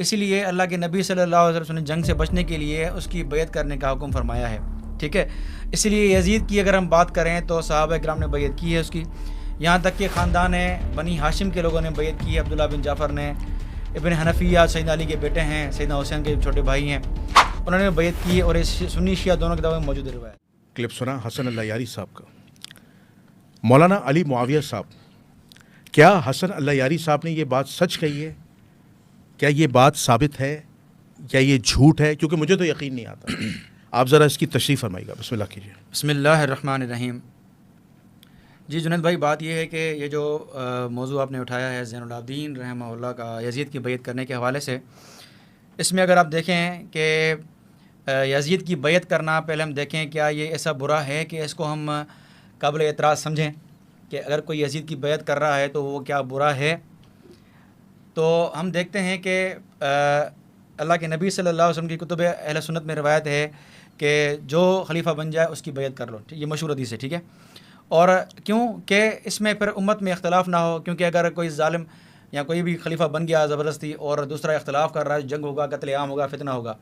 इसीलिए अल्लाह के नबी सल्लल्लाहु अलैहि वसल्लम ने जंग से बचने के लिए उसकी बैत करने का हुक्म फरमाया है। ठीक है, इसलिए यजीद की अगर हम बात करें तो सहाबा किराम ने बैत की है उसकी, यहाँ तक कि ख़ानदान बनी हाशिम के लोगों ने बैत की है। अब्दुल्ला बिन जाफ़र ने, इब्न हनफिया सैयदना अली के बेटे हैं, सैयदना हुसैन के छोटे भाई हैं, उन्होंने बैत की है और ये सुन्नी शिया दोनों किताबों में मौजूद है। क्लिप सुना हसन अल्लायारी साहब का। मौलाना अली मुआविया साहब, क्या हसन अल्लायारी साहब ने ये बात सच कही है? क्या ये बात साबित है या ये झूठ है? क्योंकि मुझे तो यकीन नहीं आता। आप ज़रा इसकी तशरीह फरमाइएगा। बिस्मिल्लाह कीजिए। बिस्मिल्लाहिर्रहमानिर्रहीम। जी जुनैद भाई, बात यह है कि ये जो मौजू आपने उठाया है ज़ैनुल आबिदीन रहमहुल्लाह का यजीद की बैत करने के हवाले से, इसमें अगर आप देखें कि यजीद की बैत करना, पहले हम देखें क्या ये ऐसा बुरा है कि इसको हम काबिल एतराज़ समझें कि अगर कोई यजीद की बैत कर रहा है तो वो क्या बुरा है। तो हम देखते हैं कि अल्लाह के नबी सल्लल्लाहु अलैहि वसल्लम की कुतुब अहले सुन्नत में रिवायत है कि जो खलीफा बन जाए उसकी बैत कर लो। ये मशहूर हदीस है। ठीक है, और क्यों कि इसमें फिर उम्मत में इख्तलाफ ना हो, क्योंकि अगर कोई जालिम या कोई भी खलीफा बन गया ज़बरदस्ती और दूसरा इख्तलाफ कर रहा है, जंग होगा, कत्ल-ए-आम होगा, फितना होगा।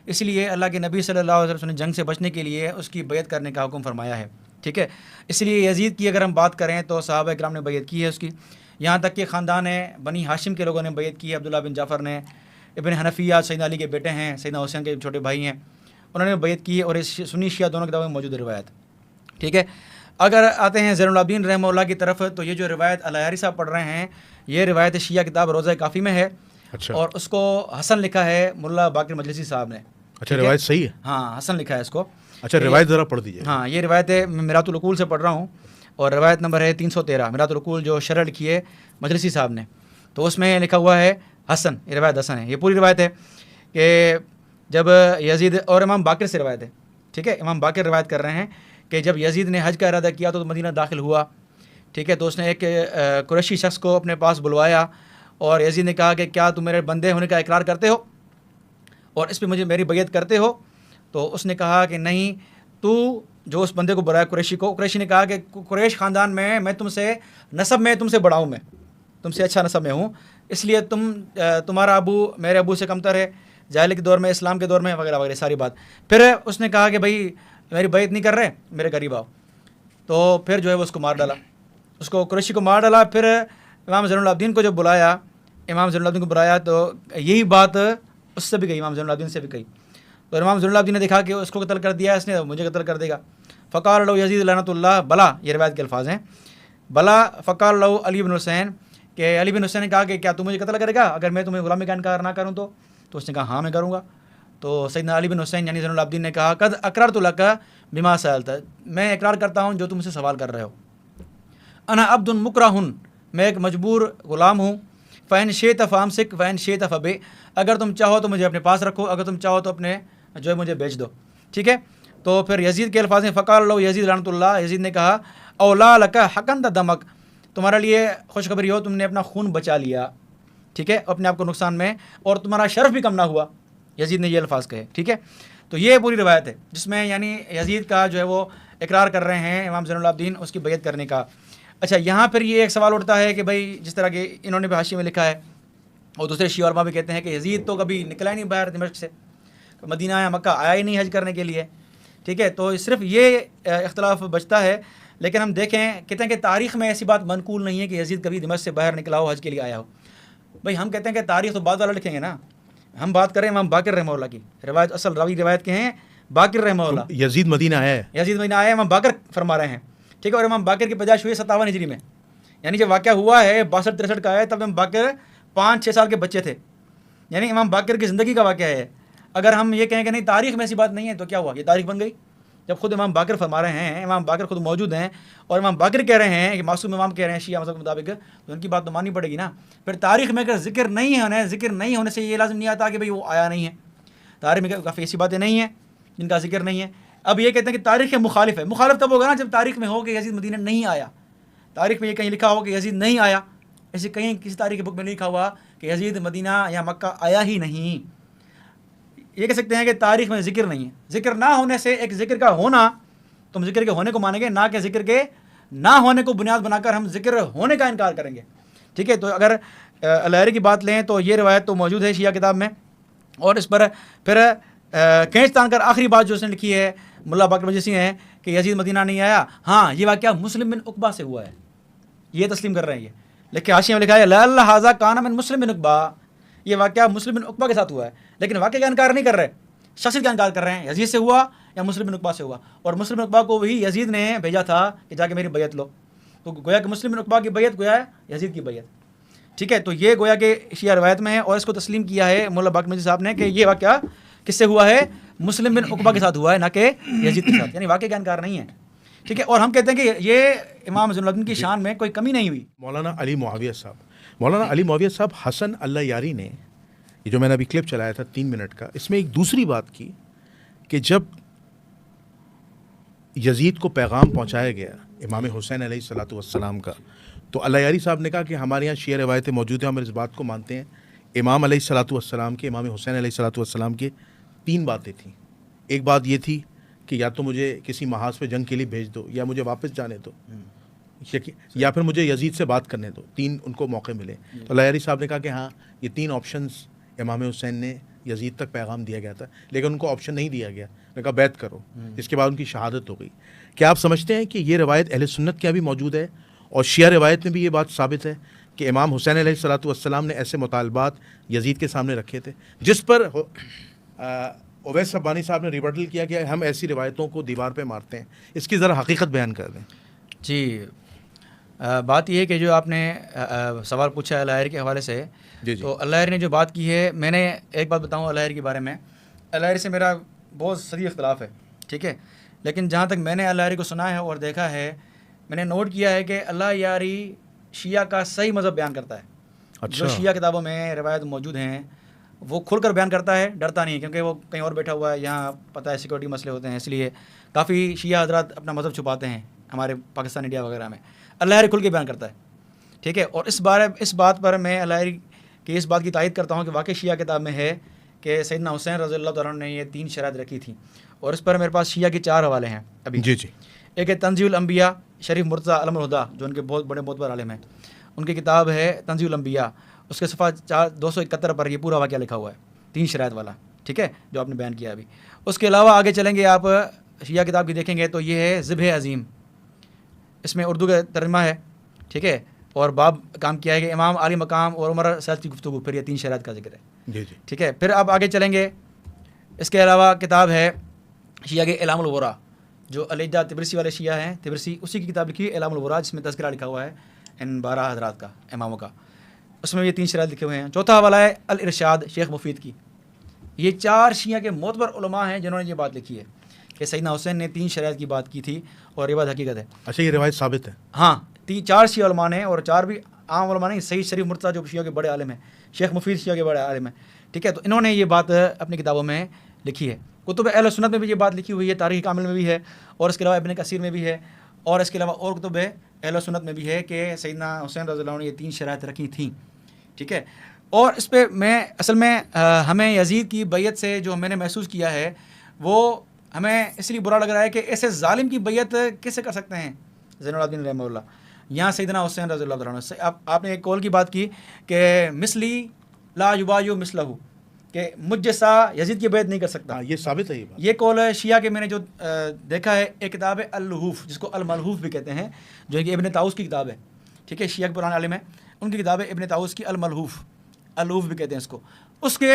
इसलिए अल्लाह के नबी सल्लल्लाहु अलैहि वसल्लम ने जंग से बचने के लिए उसकी बैत करने का हुक्म फरमाया है। ठीक है, इसलिए यजीद की अगर हम बात करें तो सहाबा किराम ने बैत की है उसकी, यहाँ तक कि ख़ानदान बनी हाशिम के लोगों ने बैत की है। अब्दुल्ला बिन जाफ़र ने, इब्न हनफिया सैयदना अली के बेटे हैं, सैयदना हुसैन के छोटे भाई हैं, उन्होंने बैत की है और ये सुन्नी शिया दोनों किताबों में मौजूद है रिवायत। ठीक है, अगर आते हैं ज़ैनुल आबिदीन रहमहुल्लाह की तरफ, तो ये जो रिवायत अल्लायारी साहब पढ़ रहे हैं, ये रिवायत शिया किताब रोज़ा काफ़ी में है। अच्छा। और उसको हसन लिखा है मुल्ला बाकिर मजलिसी साहब ने। अच्छा, रिवायत सही है? हाँ, हसन लिखा है इसको। अच्छा, रिवायत ज़रा पढ़ दीजिए। हाँ, ये रिवायत है, मैं मिरातुल उकूल से पढ़ रहा हूँ और रिवायत नंबर है 313, मिरातुल उकूल जो शरह लिखी है मजलिसी साहब ने, तो उसमें लिखा हुआ है हसन, ये रिवायत हसन है। ये पूरी रिवायत है कि जब यजीद, और इमाम बाकिर से रिवायत है। ठीक है, इमाम बाकिर रिवायत कर रहे हैं कि जब यजीद ने हज का इरादा किया तो मदीना दाखिल हुआ। ठीक है, तो उसने एक कुरैशी शख्स को अपने पास बुलवाया और यजीद ने कहा कि क्या तुम मेरे बंदे होने का इकरार करते हो और इस पर मुझे मेरी बैत करते हो? तो उसने कहा कि नहीं, तू जो उस बंदे को बुलाया कुरैशी को, कुरैशी ने कहा कि कुरैश ख़ानदान में मैं तुमसे नसब में तुमसे बड़ा हूँ, मैं तुमसे अच्छा नसब में हूँ, इसलिए तुम्हारा अबू मेरे अबू से कमतर है, जाहिलियत के दौर में, इस्लाम के दौर में, वगैरह वगैरह सारी बात। फिर उसने कहा कि भाई मेरी बैत नहीं कर रहे, मेरे करीब आओ। तो फिर जो है वो उसको मार डाला, उसको कुरैशी को मार डाला। फिर इमाम ज़ैनुल आबिदीन को जब बुलाया, इमाम ज़ैनुल आबिदीन को बुलाया तो यही बात उससे भी कही, इमाम ज़ैनुल आबिदीन से भी कही। तो इमाम ज़ैनुल आबिदीन ने देखा कि उसको कत्ल कर दिया इसने, मुझे कत्ल कर देगा। फ़क़ाल लहू यज़ीद लअनतुल्लाह बला, ये रिवायत के अल्फाज हैं, बला फ़क़ाल लहू अली बिन हुसैन, कि अली बिन हुसैन ने कहा कि क्या तू मुझे कत्ल करेगा अगर मैं तुम्हें गुलामी का इनकार ना करूँ तो? उसने कहा हाँ मैं करूँगा। तो सैयदना अली बिन हुसैन यानी ज़ैनुल आबिदीन ने कहा कद अक़ररतु लका बिमा सअलता, मैं इकरार करता हूँ जो तुम मुझसे सवाल कर रहे हो। अना अब्दुन मुकरहुन, मैं एक मजबूर ग़ुलाम हूँ। फ़ैन शेत फ़ामसिक फ़ैन शेत फ़बे, अगर तुम चाहो तो मुझे अपने पास रखो, अगर तुम चाहो तो अपने जो है मुझे बेच दो। ठीक है, तो फिर यजीद के अल्फाज में फ़क़ाल लहू यजीद लअनतुल्लाह, यजीद ने कहा औला लका हक़न दमक, तुम्हारे लिए खुशखबरी हो, तुमने अपना खून बचा लिया। ठीक है, अपने आप को नुकसान में, और तुम्हारा शर्फ भी कम ना हुआ। यजीद ने ये अल्फाज कहे। ठीक है, तो ये पूरी रिवायत है जिसमें यानी यजीद का जो है वो इकरार कर रहे हैं इमाम ज़ैनुल आबिदीन उसकी बैत करने का। अच्छा, यहाँ पर ये एक सवाल उठता है कि भाई जिस तरह के इन्होंने भी हाशिए में लिखा है और दूसरे शिया उलमा भी कहते हैं कि यजीद तो कभी निकला ही नहीं बाहर दिमश्क से, मदीना या मक्का आया ही नहीं हज करने के लिए। ठीक है, तो सिर्फ ये इख्तलाफ बचता है। लेकिन हम देखें, कहते हैं कि तारीख़ में ऐसी बात मनकूल नहीं है कि यजीद कभी दिमश्क से बाहर निकला हो, हज के लिए आया हो। भाई हम कहते हैं कि तारीख़ तो बाद वाला लिखेंगे ना, हम बात करें इमाम बाकिर रहमहुल्लाह की, रिवायत असल रावी रिवायत के हैं बाकिर रहमहुल्लाह। यजीद मदीना आया है, यजीद मदीना आया है, इमाम बाकिर फरमा रहे हैं। ठीक है, और इमाम बाकिर की पैदाइश हुई 57 हिजरी में, यानी जब वाक़या हुआ है 62-63 का है, तब इमाम बाकिर 5-6 साल के बच्चे थे, यानी इमाम बाकिर की ज़िंदगी का वाक़या है। अगर हम ये कहें कि नहीं तारीख़ में ऐसी बात नहीं है तो क्या हुआ, ये तारीख़ बन गई। जब खुद इमाम बाकिर फरमा रहे हैं, इमाम बाकिर खुद मौजूद हैं और इमाम बाकिर कह रहे हैं कि मासूम इमाम कह रहे हैं शिया मज़हब के मुताबिक, तो उनकी बात तो माननी पड़ेगी ना। फिर तारीख़ में अगर ज़िक्र नहीं होने से ये लाज़िम नहीं आता कि भाई वो आया नहीं है। तारीख़ में काफ़ी ऐसी बातें नहीं हैं जिनका ज़िक्र नहीं है। अब ये कहते हैं कि तारीख़ के मुखालिफ है। मुखालिफ तब होगा ना जब तारीख़ में हो कि यजीद मदीना नहीं आया। तारीख़ में ये कहीं लिखा हो कि यजीद नहीं आया, ऐसे कहीं किसी तारीख़ की बुक में नहीं लिखा हुआ कि यजीद मदीना या मक्का आया ही नहीं। ये कह सकते हैं कि तारीख़ में ज़िक्र नहीं है। ज़िक्र ना होने से एक ज़िक्र का होना, तुम ज़िक्र के होने को मानेंगे, ना कि ज़िक्र के ना होने को बुनियाद बनाकर हम ज़िक्र होने का इनकार करेंगे। ठीक है, तो अगर अलहरी की बात लें तो ये रवायत तो मौजूद है शिया किताब में, और इस पर फिर खींच तान कर आखिरी बात जो उसने लिखी है मुल्ला बाकर मजलिसी है कि यजीद मदीना नहीं आया। हाँ, ये वाक़या मुस्लिम बिन उकबा से हुआ है, ये तस्लीम कर रहे हैं ये, लेकिन हाशिया में लिखा है लअल्ला हाज़ा काना मिन मुस्लिम बिन उकबा, ये वाक़या मुस्लिम बिन उकबा के साथ हुआ है, लेकिन वाक़या का इनकार नहीं कर रहे, शख्स का इनकार कर रहे हैं, यजीद से हुआ या मुस्लिम बिन उकबा से हुआ, और मुस्लिम बिन उकबा को भी यजीद ने भेजा था कि जाके मेरी बैयत लो, तो गोया कि मुस्लिम बिन उकबा की बैयत गोया यजीद की बैयत। ठीक है, तो ये गोया के शिया रवायत में है, और इसको तस्लीम किया है मुल्ला बाकर मजलिसी साहब ने कि ये वाक़या किससे हुआ है, मुस्लिम बिन उकबा के साथ हुआ है, ना कि यजीद के साथ, यानी वाक़या का इनकार नहीं है। ठीक है, और हम कहते हैं कि ये इमाम ज़ैनुल की शान में कोई कमी नहीं हुई। मौलाना अली मुआविया साहब हसन अल्लाह यारी ने, ये जो मैंने अभी क्लिप चलाया था 3 मिनट का, इसमें एक दूसरी बात की कि जब यजीद को पैगाम पहुंचाया गया इमाम हुसैन अलैहिस्सलातु वस्सलाम का, तो अल्लाह यारी साहब ने कहा कि हमारे यहाँ शिया रिवायतें मौजूद हैं, हम इस बात को मानते हैं, इमाम अलैहिस्सलातु वस्सलाम के, इमाम हुसैन अलैहिस्सलातु वस्सलाम के 3 बातें थीं। एक बात ये थी कि या तो मुझे किसी महाज पे जंग के लिए भेज दो, या मुझे वापस जाने दो, या फिर मुझे यजीद से बात करने दो। 3 उनको मौके मिले। तो अल्लाह यारी साहब ने कहा कि हाँ, ये 3 ऑप्शंस इमाम हुसैन ने यजीद तक पैगाम दिया गया था, लेकिन उनको ऑप्शन नहीं दिया गया, उन्होंने कहा बैत करो, इसके बाद उनकी शहादत हो गई। क्या आप समझते हैं कि ये रवायत अहले सुन्नत के यहाँ भी मौजूद है, और शिया रवायत में भी ये बात साबित है कि इमाम हुसैन अलैहिस्सलातु वस्सलाम ने ऐसे मुतालबात यजीद के सामने रखे थे, जिस पर उवैस रब्बानी साहब ने रिबटल किया कि हम ऐसी रिवायतों को दीवार पे मारते हैं? इसकी ज़रा हकीकत बयान कर दें। जी, बात यह है कि जो आपने सवाल पूछा है अल्लाहरी के हवाले से, तो अल्लाहरी ने जो बात की है, मैंने एक बात बताऊँ अल्लाहरी के बारे में, अल्लाहरी से मेरा बहुत सदी इख्तलाफ है, ठीक है, लेकिन जहाँ तक मैंने अल्लाहरी को सुना है और देखा है, मैंने नोट किया है कि अल्लाह यारी शिया का सही मज़हब बयान करता है। अच्छा। जो शिया किताबों में रवायत मौजूद हैं वो खुलकर बयान करता है, डरता नहीं, क्योंकि वो कहीं और बैठा हुआ है, यहाँ पता है सिक्योरिटी मसले होते हैं, इसलिए काफ़ी शिया हज़रात अपना मज़हब छुपाते हैं हमारे पाकिस्तान इंडिया वगैरह में। अल्लाहरी खुल के बयान करता है, ठीक है, और इस बात पर मैं अल्लाहरी की इस बात की तायद करता हूँ कि वाकई शिया किताब में है कि सैयदना हुसैन रज़ियल्लाहु तआला अन्हु ने ये 3 शरात रखी थी, और इस पर मेरे पास शिया की 4 हवाले हैं अभी। जी। एक है तंज़ीउल अंबिया, शरीफ मुर्तज़ा अलमुल हुदा, जो उनके बहुत बड़े मोतबर आलिम हैं, उनकी किताब है तंज़ीउल अंबिया, उसके सफ़ा 271 पर ये पूरा वाक़या लिखा हुआ है, 3 शरात वाला, ठीक है, जो आपने बयान किया अभी। उसके अलावा आगे चलेंगे आप शिया किताब की देखेंगे तो ये है ज़िब्ह अज़ीम, इसमें उर्दू का तर्जुमा है, ठीक है, और बाब काम किया है कि इमाम आली मकाम और उमर सैद की गुफ्तगू, फिर ये 3 शरात का जिक्र है। जी। ठीक है, फिर आप आगे चलेंगे, इसके अलावा किताब है शिया के इलामुल वरा, जो अलैजा तिब्रिसी वाले शिया हैं, तिब्रिसी, उसी की किताब लिखी है इलामुल वरा, जिसमें तज़किरा लिखा हुआ है इन 12 हज़रात का, इमामों का, उसमें ये 3 शरात लिखे हुए हैं। चौथा हवाला है अल इरशाद शेख मुफीद की। ये 4 शिया के मोतबर उलमा हैं जिन्होंने ये बात लिखी है कि सैयदना हुसैन ने 3 शरात की बात की थी, और ये बात हकीकत है। अच्छा, ये रिवायत साबित है? हाँ, 4 शिया उलमा ने, और 4 भी आम उलमा नहीं, सईद शरीफ मुर्तज़ा जो शिया के बड़े आलिम हैं, शेख मुफीद शिया के बड़े आलिम हैं, ठीक है, तो इन्होंने ये बात अपनी किताबों में लिखी है। कुतुब अहले सुन्नत में भी ये बात लिखी हुई है, तारीख़ कामिल में भी है, और इसके अलावा इब्न कसीर में भी है, और इसके अलावा और कुतुब अहले सुन्नत में भी है कि सैयदना हुसैन रज़ियल्लाहु अन्हु ने ये 3 शरात रखी थी, ठीक है। और इस पर मैं असल में हमें यजीद की बैयत से जो मैंने महसूस किया है, वो हमें इसलिए बुरा लग रहा है कि ऐसे ज़ालिम की बैयत कैसे कर सकते हैं ज़ैनुल आबिदीन रहमतुल्लाह। यहाँ सैयदना हुसैन रज़ियल्लाहु अन्हु से आपने एक कौल की बात की कि मिसली ला युबायु मिसलहु, कि मुझ जैसा यजीद की बैयत नहीं कर सकता। ये साबित है। ये कौल शिया के मैंने जो देखा है, एक किताब है अल-लुहूफ, जिसको अल-मलहूफ भी कहते हैं, जो कि इब्न ताऊस की किताब है, ठीक है, शिया के पुराने आलिम है, उनकी किताब है इब्न ताऊस की अल-मलहूफ, अल-लुहूफ भी कहते हैं इसको। उसके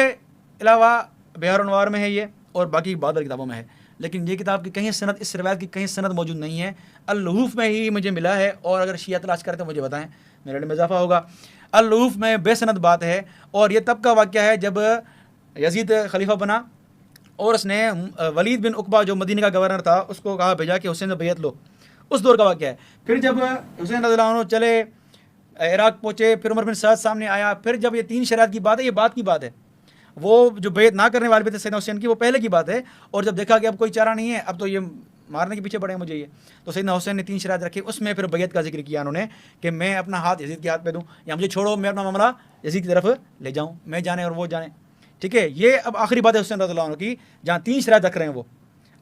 अलावा बिहार अनवार में है ये, और बाकी बादल किताबों में है, लेकिन ये किताब की कहीं सनद, इस रिवायत की कहीं सनद मौजूद नहीं है, अल-लुहूफ में ही मुझे मिला है, और अगर शिया तलाश करें तो मुझे बताएं, मेरे लिए में इजाफा होगा। अल-लुहूफ में बेसनद बात है, और ये तब का वाक़या है जब यजीद खलीफा बना, और उसने वलीद बिन उकबा जो मदीना का गवर्नर था उसको कहा भेजा कि हुसैन से बैयत लो, उस दौर का वाक़या है। फिर जब हुसैन रज़ियल्लाहु अन्हु चले इराक़ पहुँचे, फिर उमर बिन साद सामने आया, फिर जब ये 3 शरात की बात है, ये बात की बात है, वो जो बैयत ना करने वाले थे सैयदना हुसैन की, वो पहले की बात है, और जब देखा कि अब कोई चारा नहीं है, अब तो ये मारने के पीछे पड़े मुझे ये, तो सैयदना हुसैन ने 3 शरात रखी, उसमें फिर बैयत का जिक्र किया उन्होंने कि मैं अपना हाथ यजीद के हाथ पे दूँ, या मुझे छोड़ो, मैं अपना मामला यजीद की तरफ ले जाऊँ, मैं जाने और वो जाने, ठीक है। ये अब आखिरी बात है हुसैन रज़ियल्लाहु अन्हु की, जहाँ 3 शरात रख रहे हैं वो,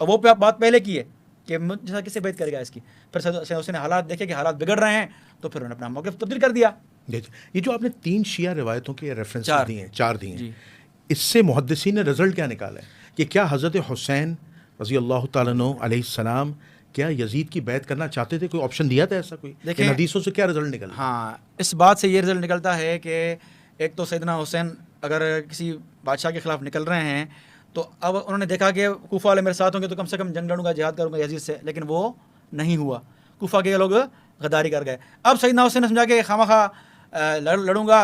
और वो पे आप बात पहले की है कि जैसा किससे बैत करेगा इसकी। फिर सैयदना हुसैन ने हालात देखे कि हालात बिगड़ रहे हैं, तो फिर उन्होंने अपना मौक़िफ़ तब्दील कर दिया, ये जो आपने 3 शिया रिवायतों के रेफरेंस दिए हैं, 4 दिए हैं, जी। इससे मुहद्दिसीन ने रिजल्ट क्या निकाला है कि क्या हज़रत हुसैन रज़ी अल्लाह ताला अन्हु अलैहिस्सलाम क्या यजीद की बैत करना चाहते थे? कोई ऑप्शन दिया था ऐसा कोई? देखिए, इन हदीसों से क्या रिजल्ट निकला? हाँ, इस बात से ये रिजल्ट निकलता है कि एक तो सैयदना हुसैन अगर किसी बादशाह के ख़िलाफ़ निकल रहे हैं तो अब उन्होंने देखा कि कूफा वाले मेरे साथ होंगे तो कम से कम जंग लड़ूंगा, जिहाद करूंगा यजीद से, लेकिन वो नहीं हुआ। कूफा के लोग गद्दारी कर गए। अब सैयदना हुसैन ने समझा कि खामखा लड़ूंगा,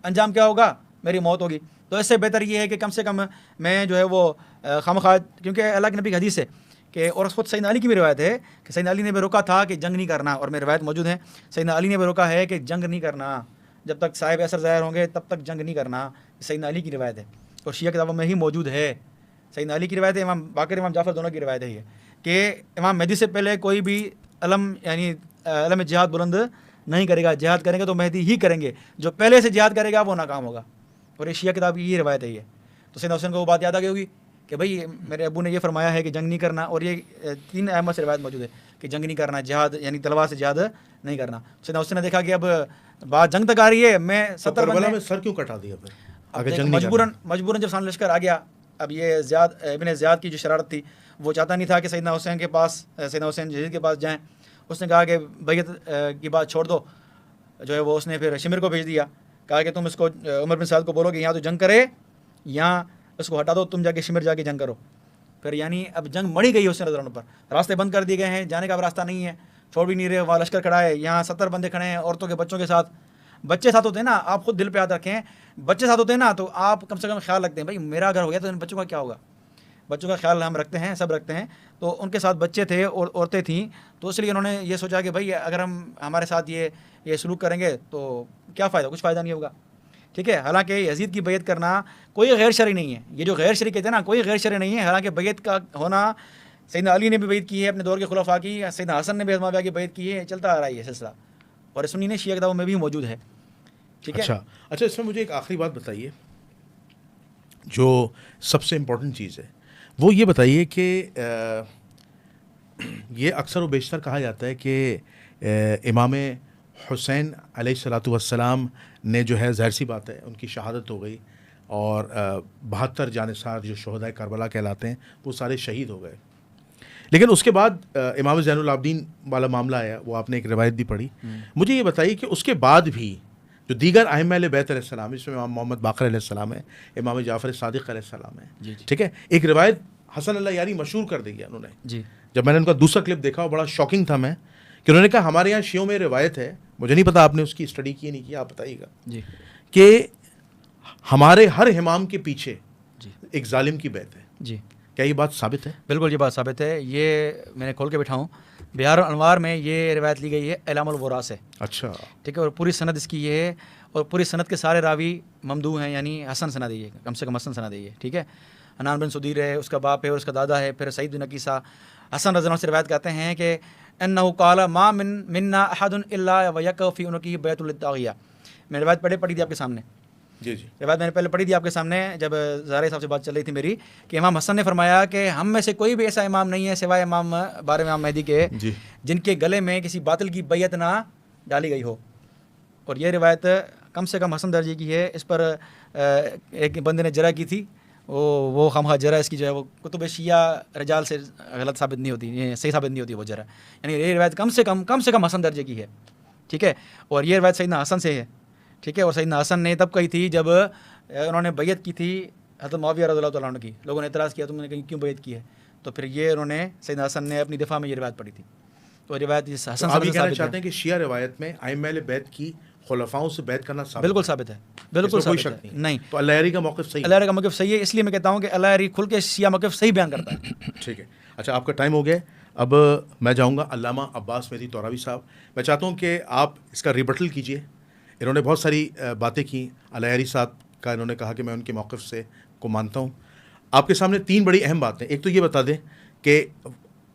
अंजाम क्या होगा, मेरी मौत होगी। तो इससे बेहतर ये है कि कम से कम मैं जो है वो खामखा, क्योंकि अल्लाह के नबी की हदीस है कि, और ख़ुद सैयदना अली की भी रिवायत है कि सैयदना अली ने भी रोका था कि जंग नहीं करना, और मेरी रिवायत मौजूद है, सैयदना अली ने भी रोका है कि जंग नहीं करना, जब तक साहिब असर ज़ाहिर होंगे तब तक जंग नहीं करना। सैयदना अली की रिवायत है और शिया किताबों में ही मौजूद है। सैयदना अली की रिवायत है, इमाम बाकर, इमाम जाफ़र दोनों की रिवायत है ये कि इमाम मेहदी से पहले कोई भी अलम यानी अलम जिहाद बुलंद नहीं करेगा, जिहाद करेंगे तो मेहदी ही करेंगे, जो पहले से जिहाद करेगा वो नाकाम होगा। और ये शिया किताब की ये रिवायत है ये। तो सैयदना हुसैन को वो बात याद आ गई होगी कि भाई मेरे अबू ने ये फरमाया है कि जंग नहीं करना, और ये 3 अहमद से रिवायत मौजूद है कि जंग नहीं करना, जिहाद यानी तलवार से जिहाद नहीं करना। सैयदना हुसैन ने देखा कि अब बात जंग तक आ रही है, मैं 70 करबला में सर क्यों कटा दिया फिर? अगर जंग मजबूरन जब सामने लश्कर आ गया, अब ये ज़ियाद इब्न ज़ियाद की जो शरारत थी, वो चाहता नहीं था कि सैयदना हुसैन के पास, सैयदना हुसैन यजीद के पास जाएँ। उसने कहा कि बैयत की बात छोड़ दो, जो है वो उसने फिर शिमिर को भेज दिया, कहा कि तुम इसको उमर बिन साद को बोलो कि यहाँ तो जंग करे, यहाँ इसको हटा दो, तुम जाके शिमिर जाके जंग करो। फिर यानी अब जंग मड़ी गई हुसैन रज़ियल्लाहु अन्हु पर, रास्ते बंद कर दिए गए हैं, जाने का अब रास्ता नहीं है, छोड़ भी नहीं रहे, वहाँ लश्कर खड़ा है, यहाँ 70 बंदे खड़े हैं औरतों के बच्चों के साथ। बच्चे साथ होते हैं ना, आप खुद दिल पे याद रखें, बच्चे साथ होते हैं ना तो आप कम से कम ख्याल रखते हैं, भाई मेरा अगर हो गया तो इन बच्चों का क्या होगा। बच्चों का ख्याल हम रखते हैं, सब रखते हैं। तो उनके साथ बच्चे थे और औरतें थीं, तो इसलिए उन्होंने ये सोचा कि भाई अगर हम हमारे साथ ये सलूक करेंगे तो क्या फ़ायदा, कुछ फ़ायदा नहीं होगा। ठीक है, हालांकि यजीद की बैत करना कोई गैर शरई नहीं है, ये जो गैर शरई कहते हैं ना, कोई गैर शरई नहीं है। हालांकि बैत का होना, सैयदना अली ने भी बैत की है अपने दौर के खुलफा की, सैयदना हसन ने भी मुआविया की बैत की है, चलता आ रहा है ये सिलसिला, और सुन्नी ने शिया किताबों में भी मौजूद है। ठीक है, अच्छा, इसमें मुझे एक आखिरी बात बताइए, जो सबसे इम्पोर्टेंट चीज़ है वो ये बताइए कि ये अक्सर व बेशतर कहा जाता है कि इमाम हुसैन अलैहिस्सलातु वस्सलाम ने जो है, ज़ाहिर सी बात है उनकी शहादत हो गई, और 72 जानिसार जो शोहदाए करबला कहलाते हैं वो सारे शहीद हो गए। लेकिन उसके बाद इमाम ज़ैनुल आबिदीन वाला मामला आया, वो आपने एक रिवायत भी पढ़ी। मुझे ये बताइए कि उसके बाद भी जो दीगर अइम्मा अहले बैत अलैहिस्सलाम, इसमें इमाम मोहम्मद बाक़िर अलैहिस्सलाम है, इमाम जाफ़र सादिक़ अलैहिस्सलाम है, ठीक है, एक रिवायत हसन अल्लाह यारी मशहूर कर दी है उन्होंने जी। जब मैंने उनका दूसरा क्लिप देखा, वो बड़ा शॉकिंग था मैं, कि उन्होंने कहा हमारे यहाँ शियों में रिवायत है, मुझे नहीं पता आपने उसकी स्टडी की नहीं की, आप बताइएगा जी, कि हमारे हर इमाम के पीछे जी एक जालिम की बैत है। जी, क्या ये बात साबित है? बिल्कुल ये बात साबित है, ये मैंने खोल के बैठाऊँ, बिहार अनवार में ये रिवायत ली गई है इलामुल वरा से। अच्छा, ठीक है, और पूरी सनद इसकी ये है, और पूरी सनद के सारे रावी ममदू हैं, यानी हसन सनद है, कम से कम हसन सनद है, ठीक है। हनान बिन सुदीर है, उसका बाप है और उसका दादा है, फिर सईद बिन अकीसा हसन रज़ियल्लाहु से रिवायत करते हैं कि अन्नहु क़ाला मा मिन्ना अहदुन इल्ला व यकफ़ी उनकी बैतुल ताग़िया। मैंने रिवायत पढ़ी थी आपके सामने, जी, रिवायत मैंने पहले पढ़ी थी आपके सामने जब ज़ाहिर साहब से बात चल रही थी मेरी, कि इमाम हसन ने फरमाया कि हम में से कोई भी ऐसा इमाम नहीं है सिवाय इमाम बारहवें इमाम मेहदी के, जिनके गले में किसी बातिल की बैत ना डाली गई हो। और ये रिवायत कम से कम हसन दर्जे की है। इस पर एक बंदे ने जरा की थी, वो खामखा जरा इसकी जो है वो कुतुब शिया रजाल से गलत साबित नहीं होती, ये सही साबित नहीं होती वो जरा, यानी ये रिवायत कम से कम हसन दर्जे की है, ठीक है। और ये रिवायत सैयदना हसन से है, ठीक है। और सैयदना हसन ने तब कही थी जब उन्होंने बैत की थी हज़रत मुआविया रज़ियल्लाहु तआला अन्हु की, लोगों ने एतराज़ किया तुमने कहीं क्यों बैत की है, तो फिर ये उन्होंने सैयदना हसन ने अपनी दिफा में ये रिवायत पढ़ी थी। तो रिवायत हसन आप ये कहना चाहते हैं कि शिया रिवायत में अइम्मा अहले बैत की खुलफाओं से बैत करना बिल्कुल साबित है, बिल्कुल कोई शक नहीं। तो अल्लाह यारी का मौक़िफ़ सही है, अल्लाह यारी का मौक़िफ़ सही है, इसलिए मैं कहता हूँ कि अल्लाह यारी खुल के शिया मौक़िफ़ सही बयान करता है। ठीक है, अच्छा आपका टाइम हो गया, अब मैं जाऊँगा अल्लामा अब्बास मेहदी तौरावी साहब। मैं चाहता हूँ कि आप इसका रिबटल कीजिए। इन्होंने बहुत सारी बातें की, अल्लाह यारी साहब का इन्होंने कहा कि मैं उनके मौक़िफ़ से को मानता हूँ। आपके सामने 3 बड़ी अहम बातें, एक तो ये बता दें कि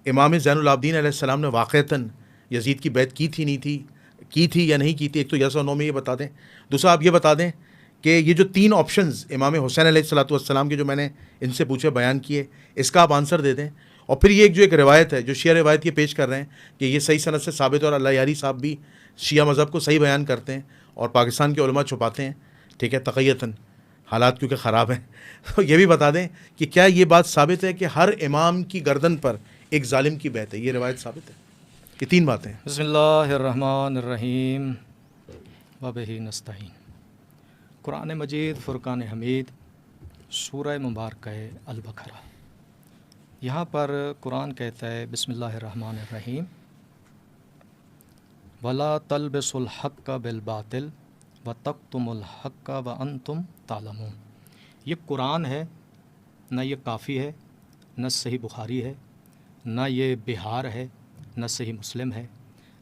इमाम ज़ैनुल आबिदीन अलैहिस्सलाम ने वाक़अतन यज़ीद की बैत की थी या नहीं की थी, एक तो यस और नो में ये बता दें। दूसरा आप ये बता दें कि ये जो 3 ऑप्शंस इमाम हुसैन अलैहिस्सलातु वस्सलाम के जो मैंने इनसे पूछे बयान किए, इसका आप आंसर दे दें। और फिर ये एक रिवायत है जो शिया रिवायत ये पेश कर रहे हैं कि ये सही सनद से साबित, और अल्लाह यारी साहब भी शिया मज़हब को सही बयान करते हैं, और पाकिस्तान के उलमा छुपाते हैं, ठीक है, तक़य्यतन, हालात क्योंकि ख़राब हैं। तो ये भी बता दें कि क्या ये बात साबित है कि हर इमाम की गर्दन पर एक जालिम की बैत है? ये रिवायत साबित है? ये 3 बातें हैं। बिस्मिल्लाहिर्रहमानिर्रहीम व बिही नस्तईन। कुरान मजीद फ़ुरक़ान हमीद सूरह मुबारक अल बक़रा। यहाँ पर कुरान कहता है बिस्मिल्लाहिर्रहमानिर्रहीम वला तलबिसुल हक़्क़ बिल बातिल व तक्तुमुल हक़्क़ व अंतुम तालमून। ये कुरान है, न ये काफ़ी है, न सही बुखारी है, न ये बिहार है, न सही मुस्लिम है,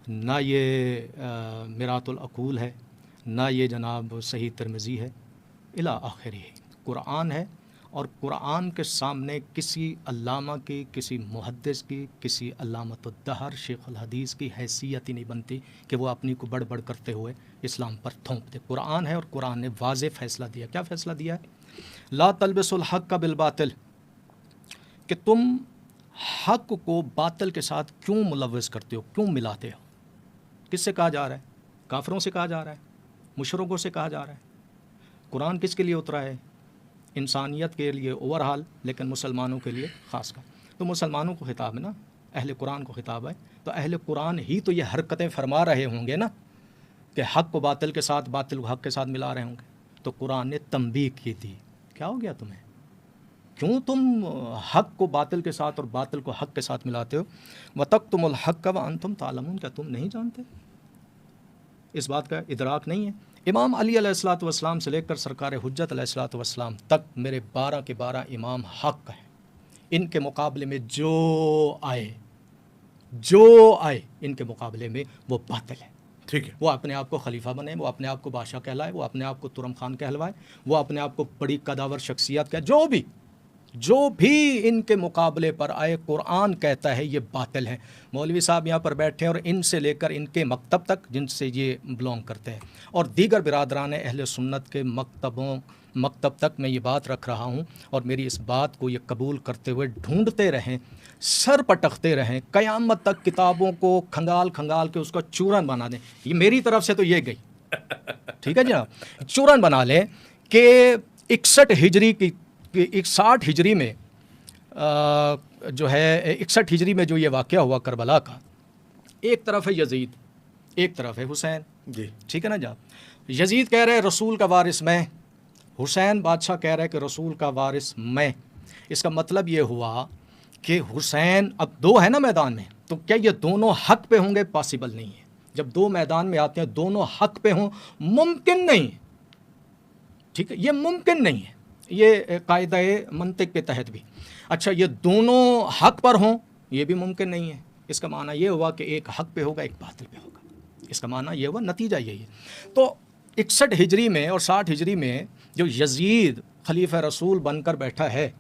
न ये मिरातुल अकूल है, न ये जनाब सही तिरमिज़ी है, इला आखिरी। कुरान है और कुरान के सामने किसी अल्लामा की, किसी मुहद्दिस की, किसी अल्लामतुद्दहर शेखुल हदीस की हैसियत ही नहीं बनती कि वो अपनी को बढ़ करते हुए इस्लाम पर थोप दे। कुरान है और कुरान ने वाज़े फ़ैसला दिया। क्या फ़ैसला दिया है? ला तलबिसुल हक़्क़ बिल बातिल, कि तुम हक़ को बातिल के साथ क्यों मुलव्वस करते हो, क्यों मिलाते हो? किससे कहा जा रहा है? काफिरों से कहा जा रहा है, मुशरिकों से कहा जा रहा है। कुरान किसके लिए उतरा है? इंसानियत के लिए ओवरऑल, लेकिन मुसलमानों के लिए ख़ास कर। तो मुसलमानों को खिताब है ना, अहले कुरान को खिताब है, तो अहले कुरान ही तो ये हरकतें फरमा रहे होंगे ना कि हक़ को बातिल के साथ, बातिल को हक़ के साथ मिला रहे होंगे। तो कुरान ने तंबीह की थी, क्या हो गया तुम्हें, क्यों तुम हक़ को बातिल के साथ और बातिल को हक़ के साथ मिलाते हो? व तक्तुमुल हक़्क़ व अंतुम तालमून, क्या तुम नहीं जानते? इस बात का इदराक नहीं है? इमाम अली अलैहिस्सलातु वस्सलाम से लेकर सरकार हुज्जत अलैहिस्सलातु वस्सलाम तक मेरे 12 के 12 इमाम हक़ हैं। इनके मुकाबले में जो आए इनके मुकाबले में वो बातिल है। ठीक है। वो अपने आप को खलीफा बने, वो अपने आप को बादशाह कहलाए, वो अपने आप को तुरम खान कहलवाए, वो अपने आप को बड़ी कदावर शख्सियत कहे, जो भी इनके मुकाबले पर आए, कुरान कहता है ये बातिल है। मौलवी साहब यहाँ पर बैठे हैं और इनसे लेकर इनके मकतब तक जिनसे ये बिलोंग करते हैं और दीगर बिरादरान अहले सुन्नत के मकतब तक मैं ये बात रख रहा हूँ, और मेरी इस बात को ये कबूल करते हुए ढूंढते रहें, सर पटकते रहें, क़यामत तक किताबों को खंगाल खंगाल के उसका चूरन बना दें। ये मेरी तरफ से तो ये गई, ठीक है जनाब, चूरन बना लें कि 61 हिजरी की 60 हिजरी में जो है 61 हिजरी में जो ये वाक़या हुआ करबला का, एक तरफ है यजीद, एक तरफ है हुसैन जी, ठीक है ना जनाब। यजीद कह रहे हैं रसूल का वारिस मैं, हुसैन बादशाह कह रहा है कि रसूल का वारिस मैं। इसका मतलब ये हुआ कि हुसैन, अब 2 है ना मैदान में, तो क्या ये दोनों हक़ पे होंगे? पॉसिबल नहीं है। जब 2 मैदान में आते हैं दोनों हक़ पे हों, मुमकिन नहीं, ठीक है, ये मुमकिन नहीं है, ये कायदे मंतिक के तहत भी। अच्छा, ये दोनों हक़ पर हों, ये भी मुमकिन नहीं है। इसका माना ये हुआ कि एक हक़ पे होगा, एक बातिल पे होगा। इसका माना ये हुआ, नतीजा यही है। तो 61 हिजरी में और 60 हिजरी में जो यजीद खलीफा रसूल बनकर बैठा है,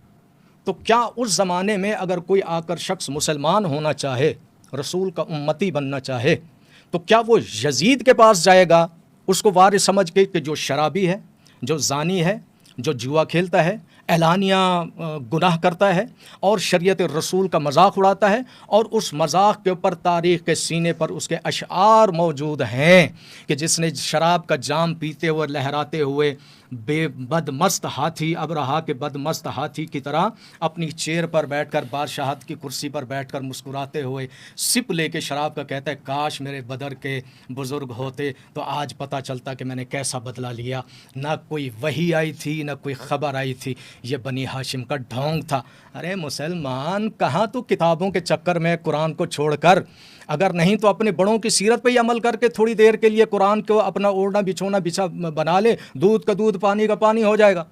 तो क्या उस ज़माने में अगर कोई आकर शख्स मुसलमान होना चाहे, रसूल का उम्मती बनना चाहे, तो क्या वो यजीद के पास जाएगा उसको वारिस समझ के कि जो शराबी है, जो ज़ानी है, जो जुआ खेलता है, एलानिया गुनाह करता है और शरीयत रसूल का मजाक उड़ाता है, और उस मजाक के ऊपर तारीख़ के सीने पर उसके अशआर मौजूद हैं कि जिसने शराब का जाम पीते हुए लहराते हुए बदमस्त हाथी, अबरहा के बदमस्त हाथी की तरह अपनी चेयर पर बैठकर, बादशाहत की कुर्सी पर बैठकर मुस्कुराते हुए सिप लेके शराब का कहता है, काश मेरे बदर के बुज़ुर्ग होते तो आज पता चलता कि मैंने कैसा बदला लिया। ना कोई वही आई थी, ना कोई ख़बर आई थी, ये बनी हाशिम का ढोंग था। अरे मुसलमान, कहाँ तू किताबों के चक्कर में कुरान को छोड़कर, अगर नहीं तो अपने बड़ों की सीरत पे ही अमल करके थोड़ी देर के लिए कुरान को अपना ओढ़ना बिछोना बिछा बना ले, दूध का दूध पानी का पानी हो जाएगा।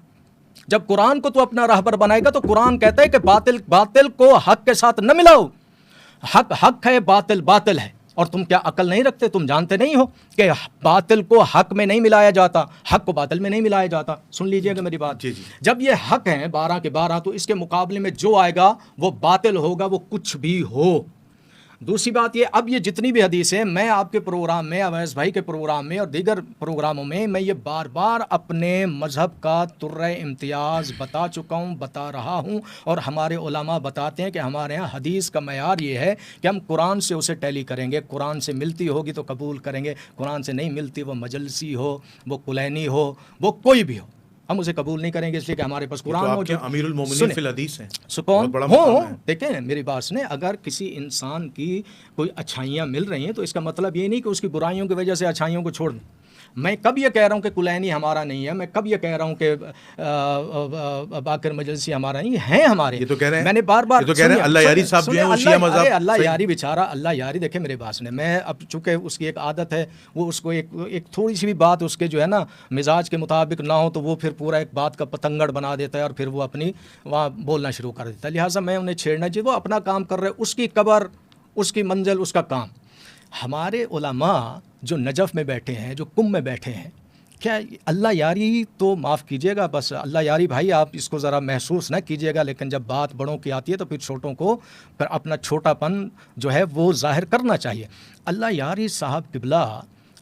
जब कुरान को तू अपना राहबर बनाएगा तो कुरान कहता है कि बातिल को हक़ के साथ न मिलाओ, हक़ हक़ है, बातिल बातिल है। और तुम क्या अकल नहीं रखते? तुम जानते नहीं हो कि बातिल को हक़ में नहीं मिलाया जाता, हक़ को बातिल में नहीं मिलाया जाता। सुन लीजिएगा मेरी बात। जी जी। जब ये हक़ हैं 12 के 12, तो इसके मुकाबले में जो आएगा वो बातिल होगा, वो कुछ भी हो। दूसरी बात ये, अब ये जितनी भी हदीसें मैं आपके प्रोग्राम में, अवैस भाई के प्रोग्राम में और दीगर प्रोग्रामों में मैं ये बार बार अपने मज़हब का तुर्रे इम्तियाज़ बता चुका हूँ, बता रहा हूँ। और हमारे उलमा बताते हैं कि हमारे यहाँ हदीस का मयार ये है कि हम कुरान से उसे टैली करेंगे, कुरान से मिलती होगी तो कबूल करेंगे, कुरान से नहीं मिलती, वो मजलसी हो, वो कुलैनी हो, वो कोई भी हो, हम उसे कबूल नहीं करेंगे, इसलिए कि हमारे पास कुरान हो। जो अमीरुल मोमिनीन फिल हदीस हैं, सुकून बड़ा हो, मकाम है। देखें मेरी बात सुने, अगर किसी इंसान की कोई अच्छाइयाँ मिल रही हैं तो इसका मतलब ये नहीं कि उसकी बुराइयों की वजह से अच्छाइयों को छोड़ दें। मैं कब ये कह रहा हूँ कि कुलैनी हमारा नहीं है, मैं कब ये कह रहा हूँ कि बाकर मजलसी हमारा नहीं है, हमारे। ये तो कह रहे हैं, मैंने बार बार ये तो कह रहे हैं अल्लाह यारी साहब जो है वो शिया मज़हब। अल्लाह यारी बेचारा, अल्लाह यारी, देखे मेरे पास ने, मैं अब चूँकि उसकी एक आदत है, वो उसको एक थोड़ी सी भी बात उसके जो है ना मिजाज के मुताबिक ना हो तो वो फिर पूरा एक बात का पतंगड़ बना देता है और फिर वो अपनी वहाँ बोलना शुरू कर देता है। लिहाजा मैं उन्हें छेड़ना चाहिए, वो अपना काम कर रहे, उसकी कब्र, उसकी मंजिल, उसका काम। हमारे उलमा जो नजफ़ में बैठे हैं, जो कुम में बैठे हैं, क्या अल्लाह यारी तो माफ़ कीजिएगा, बस अल्लाह यारी भाई आप इसको ज़रा महसूस ना कीजिएगा, लेकिन जब बात बड़ों की आती है तो फिर छोटों को फिर अपना छोटापन जो है वो ज़ाहिर करना चाहिए। अल्लाह यारी साहब किबला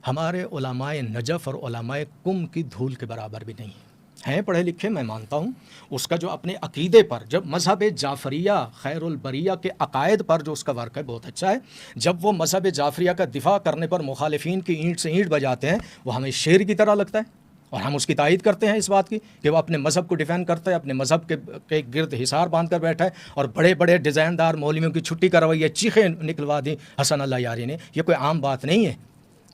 हमारे उलमाए नजफ़ और उलमाए कुम की धूल के बराबर भी नहीं हैं, पढ़े लिखे मैं मानता हूँ। उसका जो अपने अकीदे पर, जब मज़हब जाफ़रिया खैरुल बरिया के अकायद पर जो उसका वर्क है बहुत अच्छा है। जब वो मज़हब जाफ़रिया का दिफा करने पर मुखालिफिन की ईंट से ईंट बजाते हैं, वो हमें शेर की तरह लगता है और हम उसकी तायद करते हैं इस बात की कि वो अपने मज़हब को डिफेंड करता है, अपने मज़हब के गिर्द हिसार बांध कर बैठा है और बड़े बड़े डिज़ाइनदार मौलवियों की छुट्टी करवाई है, चीखें निकलवा दी हसन अल्लाह यारी ने। ये कोई आम बात नहीं है,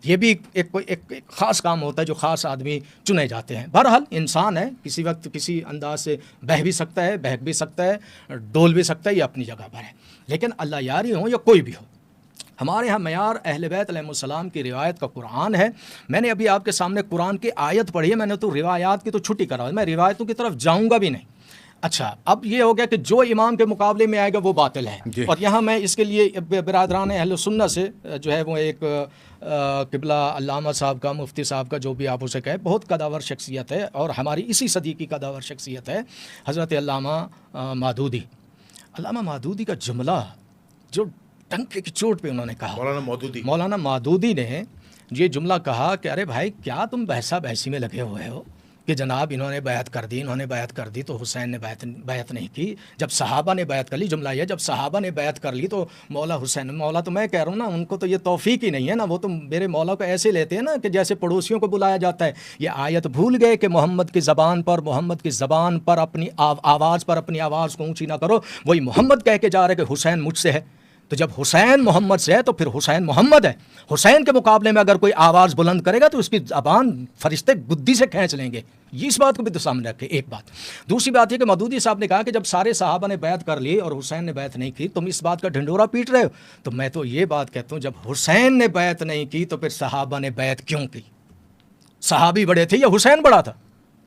ये भी एक ख़ास काम होता है जो ख़ास आदमी चुने जाते हैं। बहरहाल इंसान है, किसी वक्त किसी अंदाज से बह भी सकता है, बहक भी सकता है, डोल भी सकता है, ये अपनी जगह पर है। लेकिन अल्लाह यारी हो या कोई भी हो, हमारे यहाँ मयार अहले बैत अलैहिस्सलाम की रिवायत का कुरान है। मैंने अभी आपके सामने कुरान की आयत पढ़ी है, मैंने तो रिवायात की तो छुट्टी करा, मैं रिवायतों की तरफ जाऊँगा भी नहीं। अच्छा, अब ये हो गया कि जो इमाम के मुकाबले में आएगा वो बातिल है। और यहाँ मैं इसके लिए बिरादरान अहले सुन्नत से जो है वो एक किबला अल्लामा साहब का, मुफ्ती साहब का, जो भी आप उसे कहें, बहुत कदावर शख्सियत है और हमारी इसी सदी की कदावर शख्सियत है, हज़रत अल्लामा मादूदी। अल्लामा मादूदी का जुमला जो टंके की चोट पे उन्होंने कहा, मौलाना मादूदी ने ये जुमला कहा कि अरे भाई क्या तुम बहसा बहसी में लगे हुए हो कि जनाब इन्होंने बैत कर दी, इन्होंने बैत कर दी तो हुसैन ने बैत नहीं की। जब सहाबा ने बैत कर ली, जुमला ये, जब सहाबा ने बैत कर ली तो मौला हुसैन, मौला तो मैं कह रहा हूँ ना, उनको तो ये तौफीक ही नहीं है ना, वो तो मेरे मौला को ऐसे लेते हैं ना कि जैसे पड़ोसियों को बुलाया जाता है। ये आयत भूल गए कि मोहम्मद की ज़बान पर अपनी आवाज़ पर अपनी आवाज़ को ऊँची ना करो। वही मोहम्मद कह के जा रहे कि हुसैन मुझसे है, तो जब हुसैन मोहम्मद से है तो फिर हुसैन मोहम्मद है। हुसैन के मुकाबले में अगर कोई आवाज़ बुलंद करेगा तो उसकी ज़बान फरिश्ते गुद्दी से खींच लेंगे। ये इस बात को भी तो सामने रखें, एक बात। दूसरी बात ये कि मदूदी साहब ने कहा कि जब सारे सहाबा ने बैत कर ली और हुसैन ने बैत नहीं की, तुम इस बात का ढिंडोरा पीट रहे हो। तो मैं तो ये बात कहता हूँ, जब हुसैन ने बैत नहीं की तो फिर सहाबा ने बैत क्यों की? सहाबी बड़े थे या हुसैन बड़ा था?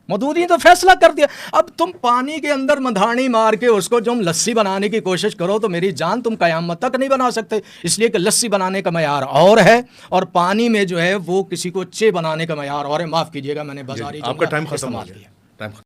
मदूदी ने तो फैसला कर दिया। अब तुम पानी के अंदर मधानी मार के उसको जो लस्सी बनाने की कोशिश करो तो मेरी जान तुम कयामत तक नहीं बना सकते, इसलिए कि लस्सी बनाने का मयार और है और पानी में जो है वो किसी को चे बनाने का मयार और है। माफ़ कीजिएगा, मैंने बाजारी आपका टाइम खत्म हो इस्तेमाल गया। किया।